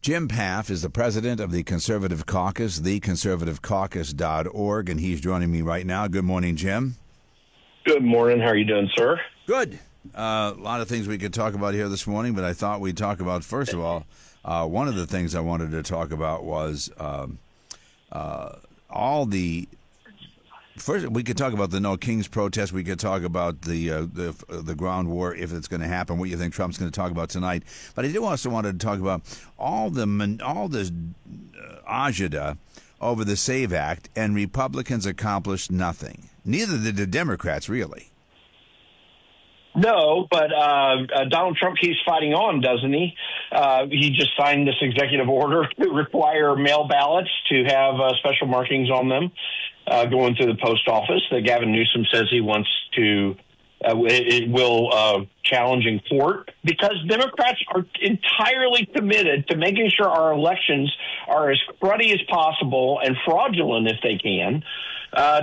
Jim Pfaff is the president of the Conservative Caucus, theconservativecaucus.org, and he's joining me right now. Good morning, Jim. Good morning. How are you doing, sir? Good. A lot of things we could talk about here this morning, but I thought we'd talk about, first of all, one of the things I wanted to talk about was First, we could talk about the No Kings protest. We could talk about the ground war, if it's going to happen, what you think Trump's going to talk about tonight. But I do also want to talk about all this agita over the SAVE Act, and Republicans accomplished nothing. Neither did the Democrats, really. No, but Donald Trump keeps fighting on, doesn't he? He just signed this executive order to require mail ballots to have special markings on them going through the post office that Gavin Newsom says he wants to challenge in court, because Democrats are entirely committed to making sure our elections are as cruddy as possible and fraudulent if they can,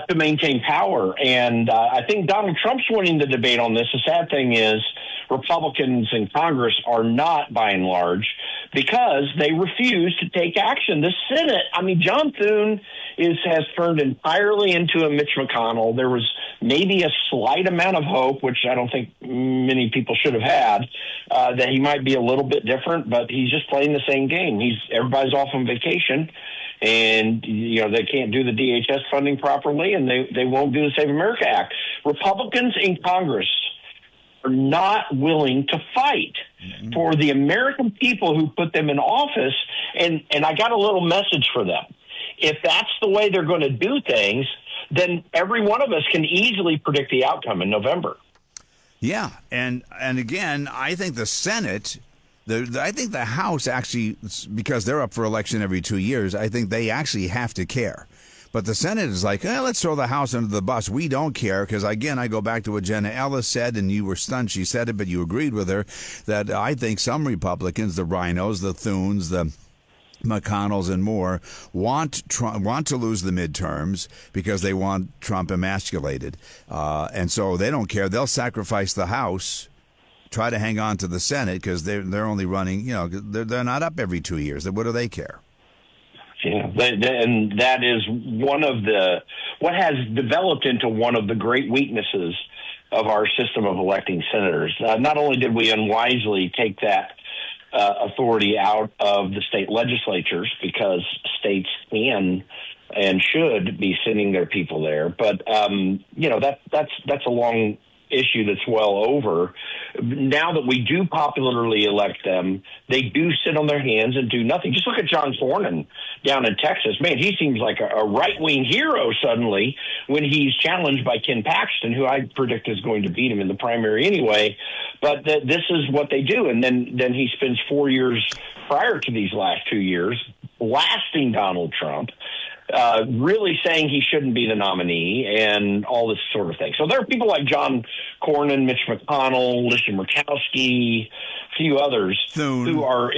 to maintain power. And I think Donald Trump's winning the debate on this. The sad thing is Republicans in Congress are not, by and large, because they refuse to take action. The Senate, John Thune has turned entirely into a Mitch McConnell. There was maybe a slight amount of hope, which I don't think many people should have had, that he might be a little bit different, but he's just playing the same game. Everybody's off on vacation, and they can't do the DHS funding properly, and they won't do the Save America Act. Republicans in Congress are not willing to fight for the American people who put them in office, and I got a little message for them. If that's the way they're going to do things, then every one of us can easily predict the outcome in November. Yeah, and again, I think the Senate, I think the House actually, because they're up for election every 2 years, I think they actually have to care. But the Senate is like, let's throw the House under the bus. We don't care, because, again, I go back to what Jenna Ellis said, and you were stunned she said it, but you agreed with her, that I think some Republicans, the RINOs, the Thunes, the McConnells and more, want to lose the midterms because they want Trump emasculated. And so they don't care. They'll sacrifice the House, try to hang on to the Senate, because they're only running, they're not up every 2 years. What do they care? Yeah, and that is what has developed into one of the great weaknesses of our system of electing senators. Not only did we unwisely take that authority out of the state legislatures, because states can and should be sending their people there, but that's a long issue that's well over. Now that we do popularly elect them, they do sit on their hands and do nothing. Just look at John Cornyn down in Texas. Man, he seems like a right-wing hero suddenly when he's challenged by Ken Paxton, who I predict is going to beat him in the primary anyway. But this is what they do. And then he spends 4 years prior to these last 2 years blasting Donald Trump, really saying he shouldn't be the nominee and all this sort of thing. So there are people like John Cornyn, Mitch McConnell, Murkowski, a few others Thune, who are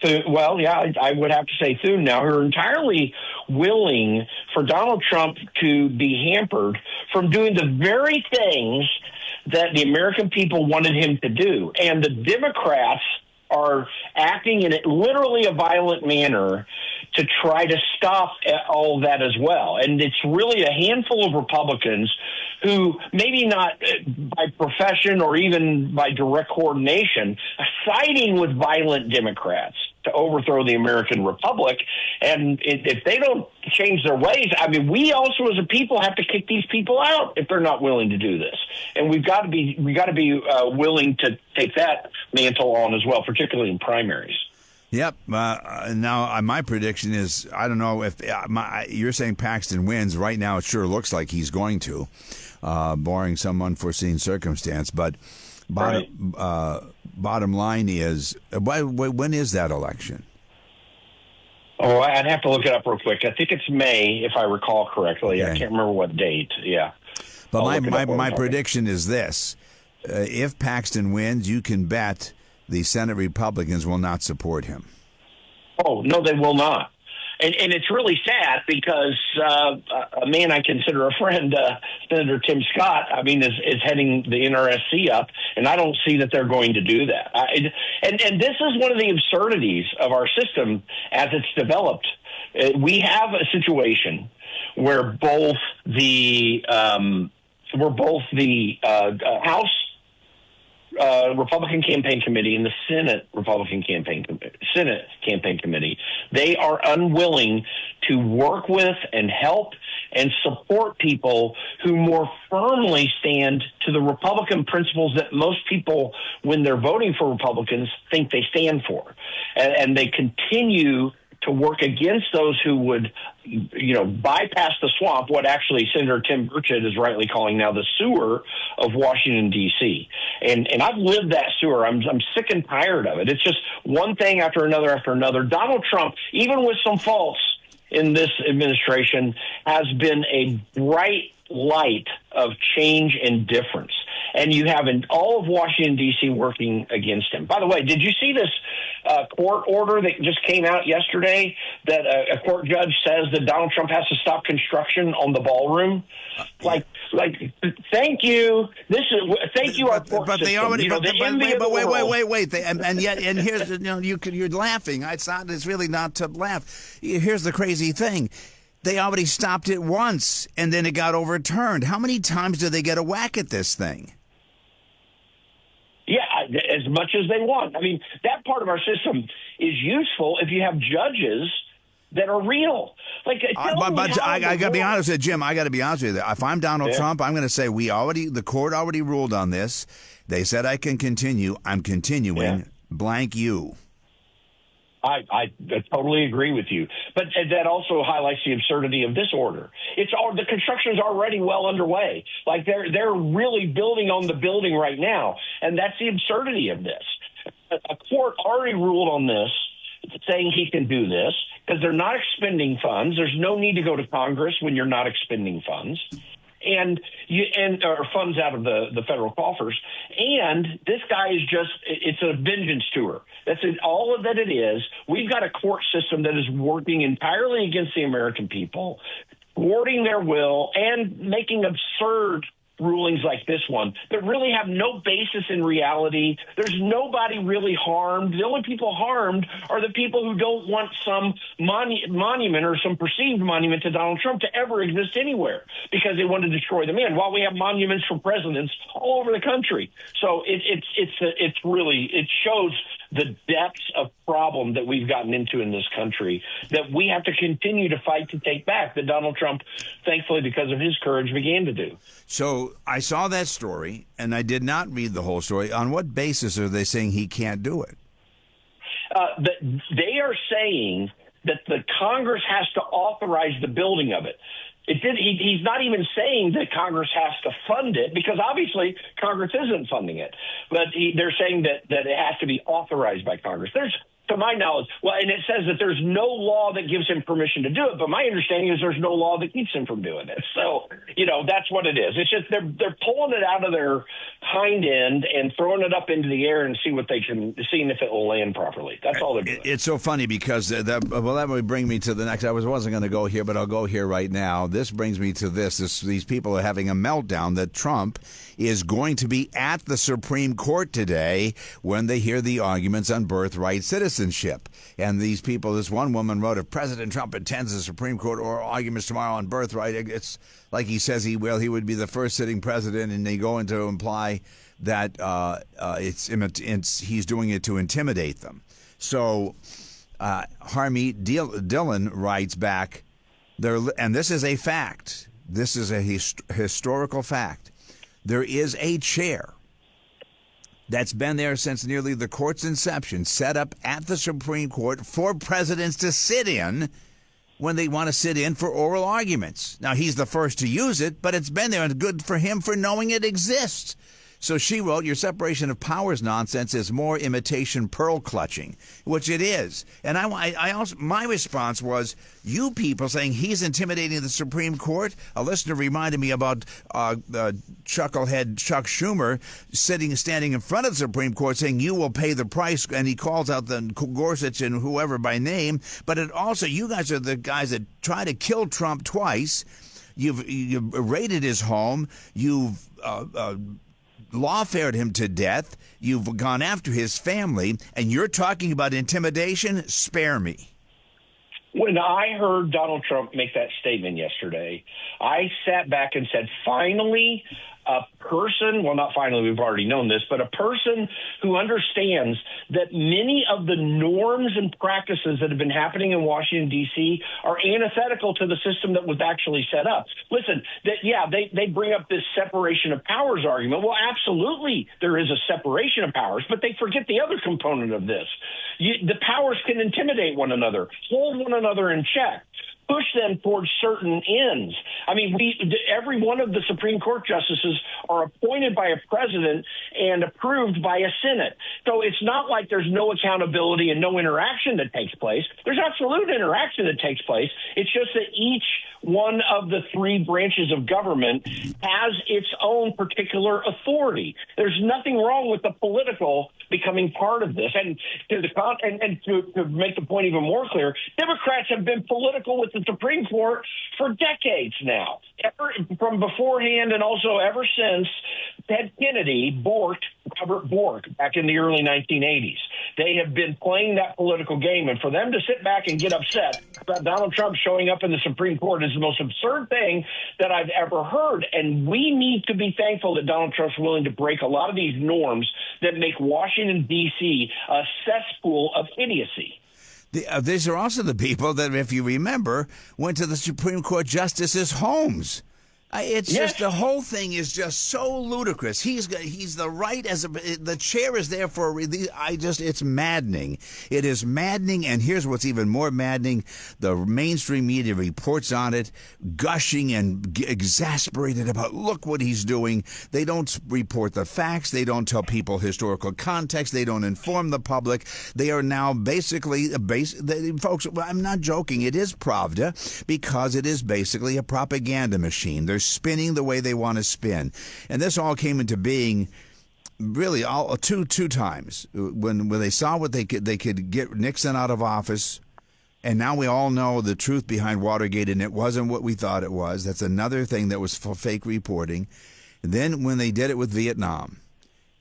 I would have to say Thune now, who are entirely willing for Donald Trump to be hampered from doing the very things that the American people wanted him to do. And the Democrats are acting in literally a violent manner to try to stop all that as well. And it's really a handful of Republicans who, maybe not by profession or even by direct coordination, are siding with violent Democrats to overthrow the American Republic. And if they don't change their ways, we also as a people have to kick these people out if they're not willing to do this. And we got to be willing to take that mantle on as well, particularly in primaries. Yep. Now, my prediction is, I don't know if you're saying Paxton wins. Right now, it sure looks like he's going to, barring some unforeseen circumstance. But bottom line is, when is that election? Oh, I'd have to look it up real quick. I think it's May, if I recall correctly. Okay. I can't remember what date. Yeah. But my prediction is this. If Paxton wins, you can bet the Senate Republicans will not support him. Oh, no, they will not. And it's really sad because a man I consider a friend, Senator Tim Scott, is heading the NRSC up, and I don't see that they're going to do that. And this is one of the absurdities of our system as it's developed. We have a situation where both the House Republican Campaign Committee and the Senate Campaign Committee, they are unwilling to work with and help and support people who more firmly stand to the Republican principles that most people, when they're voting for Republicans, think they stand for. And they continue to work against those who would, bypass the swamp, what actually Senator Tim Burchett is rightly calling now the sewer of Washington, D.C. And I've lived that sewer. I'm sick and tired of it. It's just one thing after another after another. Donald Trump, even with some faults in this administration, has been a bright light of change and difference. And you have all of Washington, D.C. working against him. By the way, did you see this court order that just came out yesterday that a court judge says that Donald Trump has to stop construction on the ballroom? Thank you. Thank you, our court system. They already. Wait. And here's you're laughing. It's really not to laugh. Here's the crazy thing. They already stopped it once, and then it got overturned. How many times do they get a whack at this thing? Yeah, as much as they want. That part of our system is useful if you have judges that are real. I got to be honest with you, Jim. I got to be honest with you. If I'm Donald Trump, I'm going to say the court already ruled on this. They said I can continue. I'm continuing. Yeah. Blank you. I totally agree with you. But that also highlights the absurdity of this order. The construction is already well underway. They're really building on the building right now. And that's the absurdity of this. A court already ruled on this, saying he can do this because they're not expending funds. There's no need to go to Congress when you're not expending funds. Or funds out of the federal coffers. And this guy is it's a vengeance tour. That's all of that it is. We've got a court system that is working entirely against the American people, thwarting their will and making absurd rulings like this one that really have no basis in reality. There's nobody really harmed. The only people harmed are the people who don't want some monument or some perceived monument to Donald Trump to ever exist anywhere because they want to destroy the man, while we have monuments for presidents all over the country. So it shows the depths of problem that we've gotten into in this country that we have to continue to fight to take back, that Donald Trump, thankfully, because of his courage, began to do. So I saw that story, and I did not read the whole story. On what basis are they saying he can't do it? They are saying that the Congress has to authorize the building of it. He's not even saying that Congress has to fund it, because obviously Congress isn't funding it. But they're saying that it has to be authorized by Congress. To my knowledge, and it says that there's no law that gives him permission to do it, but my understanding is there's no law that keeps him from doing it. So, that's what it is. It's just they're pulling it out of their hind end and throwing it up into the air and seeing if it will land properly. That's all they're doing. It's so funny because that would bring me to the next. I wasn't going to go here, but I'll go here right now. This brings me to this. These people are having a meltdown that Trump is going to be at the Supreme Court today when they hear the arguments on birthright citizenship. And these people, this one woman wrote, if President Trump attends the Supreme Court oral arguments tomorrow on birthright, it's like he says he would be the first sitting president, and they go into imply that he's doing it to intimidate them. So Harmeet Dillon writes back, and this is a fact. This is a historical fact. There is a chair that's been there since nearly the court's inception, set up at the Supreme Court for presidents to sit in when they want to sit in for oral arguments. Now, he's the first to use it, but it's been there, and good for him for knowing it exists. So she wrote, your separation of powers nonsense is more imitation pearl clutching, which it is. And I also, my response was, you people saying he's intimidating the Supreme Court. A listener reminded me about chucklehead Chuck Schumer standing in front of the Supreme Court saying you will pay the price, and he calls out the Gorsuch and whoever by name. But it also, you guys are the guys that try to kill Trump twice. You've raided his home. You've lawfared him to death. You've gone after his family, and you're talking about intimidation? Spare me. When I heard Donald Trump make that statement yesterday, I sat back and said, finally, a person, well, not finally, we've already known this, but a person who understands that many of the norms and practices that have been happening in Washington, D.C. are antithetical to the system that was actually set up. Listen, they bring up this separation of powers argument. Well, absolutely, there is a separation of powers, but they forget the other component of this. The powers can intimidate one another, hold one another in check, push them towards certain ends. I mean, every one of the Supreme Court justices are appointed by a president and approved by a Senate. So it's not like there's no accountability and no interaction that takes place. There's absolute interaction that takes place. It's just that each one of the three branches of government has its own particular authority. There's nothing wrong with the political becoming part of this. And to make the point even more clear, Democrats have been political with the Supreme Court for decades now, from beforehand and also ever since Ted Kennedy Robert Bork back in the early 1980s. They have been playing that political game, and for them to sit back and get upset about Donald Trump showing up in the Supreme Court is the most absurd thing that I've ever heard. And we need to be thankful that Donald Trump's willing to break a lot of these norms that make Washington, D.C. a cesspool of idiocy. These are also the people that, if you remember, went to the Supreme Court justices' homes. It's just, the whole thing is just so ludicrous. He's the right the chair is there for a reason. It's maddening. It is maddening, and here's what's even more maddening: the mainstream media reports on it, gushing and exasperated about, look what he's doing. They don't report the facts. They don't tell people historical context. They don't inform the public. They are now basically folks. I'm not joking. It is Pravda, because it is basically a propaganda machine. They're spinning the way they want to spin. And this all came into being really two times when they saw what they could get Nixon out of office. And now we all know the truth behind Watergate, and it wasn't what we thought it was. That's another thing that was fake reporting. And then when they did it with Vietnam,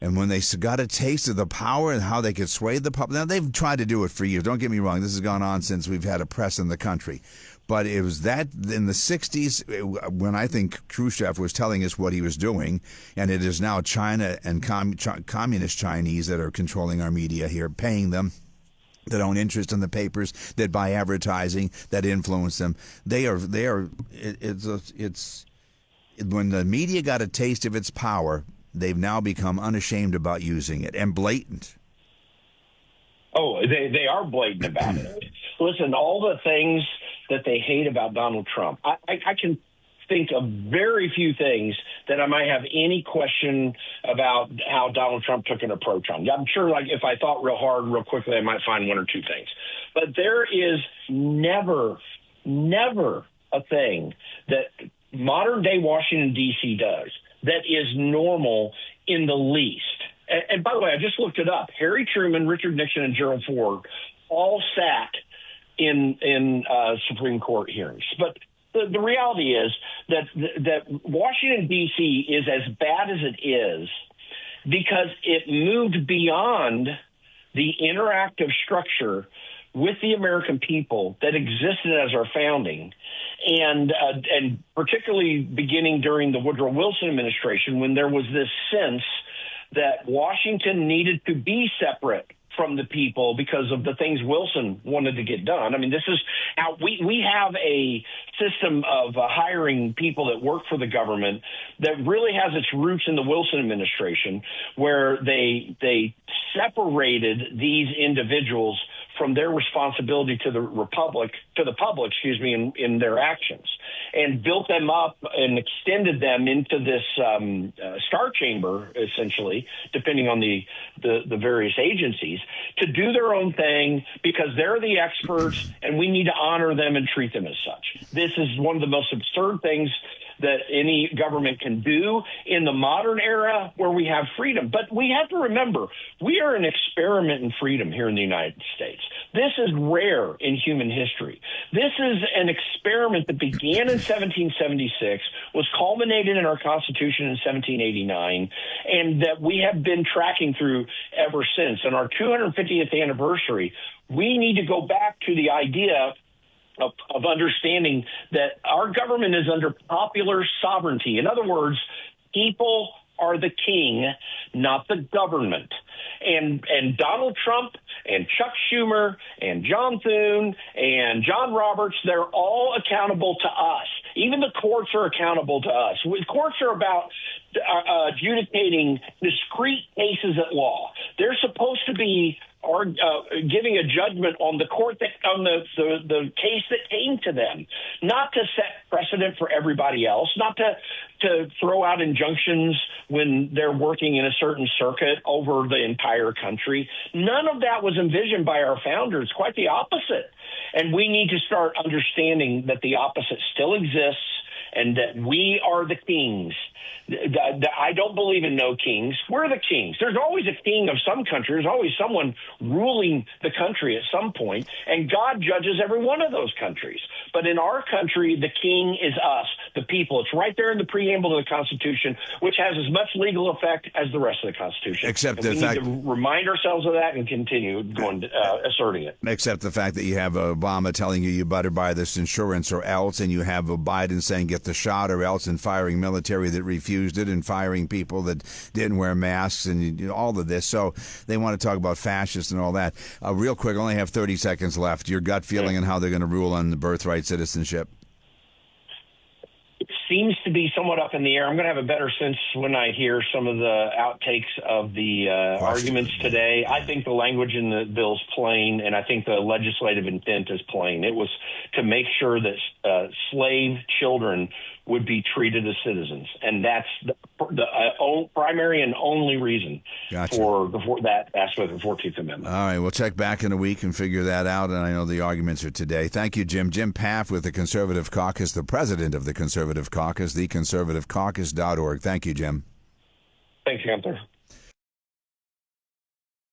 and when they got a taste of the power and how they could sway the public. Now, they've tried to do it for years. Don't get me wrong. This has gone on since we've had a press in the country. But it was that in the 60s when I think Khrushchev was telling us what he was doing, and it is now China and communist Chinese that are controlling our media here, paying them, that own interest in the papers, that buy advertising, that influence them. It's when the media got a taste of its power, they've now become unashamed about using it, and blatant. Oh, they are blatant about it. Listen, all the things that they hate about Donald Trump, I can think of very few things that I might have any question about how Donald Trump took an approach on. I'm sure, like, if I thought real hard, real quickly, I might find one or two things. But there is never a thing that modern-day Washington, D.C. does that is normal in the least. And by the way, I just looked it up. Harry Truman, Richard Nixon, and Gerald Ford all sat in Supreme Court hearings. But the reality is that Washington, D.C. is as bad as it is because it moved beyond the interactive structure with the American people that existed as our founding, and particularly beginning during the Woodrow Wilson administration, when there was this sense that Washington needed to be separate from the people because of the things Wilson wanted to get done. I mean, this is how we have a system of hiring people that work for the government that really has its roots in the Wilson administration, where they separated these individuals from their responsibility to the public, in their actions, and built them up and extended them into this star chamber, essentially, depending on the various agencies, to do their own thing because they're the experts, and we need to honor them and treat them as such. This is one of the most absurd things that any government can do in the modern era where we have freedom. But we have to remember, we are an experiment in freedom here in the United States. This is rare in human history. This is an experiment that began in 1776, was culminated in our Constitution in 1789, and that we have been tracking through ever since. On our 250th anniversary, we need to go back to the idea of understanding that our government is under popular sovereignty. In other words, people are the king, not the government. And Donald Trump and Chuck Schumer and John Thune and John Roberts, they're all accountable to us. Even the courts are accountable to us. Courts are about adjudicating discrete cases at law. They're supposed to be giving a judgment on the court on the case that came to them, not to set precedent for everybody else, not to throw out injunctions when they're working in a certain circuit over the entire country. None of that was envisioned by our founders. Quite the opposite. And we need to start understanding that the opposite still exists and that we are the kings. I don't believe in no kings. We're the kings. There's always a king of some country. There's always someone ruling the country at some point, and God judges every one of those countries. But in our country, the king is us, the people. It's right there in the preamble of the Constitution, which has as much legal effect as the rest of the Constitution. Except and we need to remind ourselves of that and continue asserting it. Except the fact that you have Obama telling you better buy this insurance or else, and you have Biden saying get the shot or else, and firing military that refused it, and firing people that didn't wear masks, and all of this. So they want to talk about fascists and all that. Real quick, I only have 30 seconds left. Your gut feeling and how they're going to rule on the birthright citizenship? It seems to be somewhat up in the air. I'm going to have a better sense when I hear some of the outtakes of the arguments today. I think the language in the bill's plain, and I think the legislative intent is plain. It was to make sure that slave children would be treated as citizens, and that's the primary and only reason for that aspect of the 14th Amendment. All right, we'll check back in a week and figure that out, and I know the arguments are today. Thank you, Jim. Jim Pfaff with the Conservative Caucus, the president of the Conservative Caucus, theconservativecaucus.org. Thank you, Jim. Thanks, Gunther.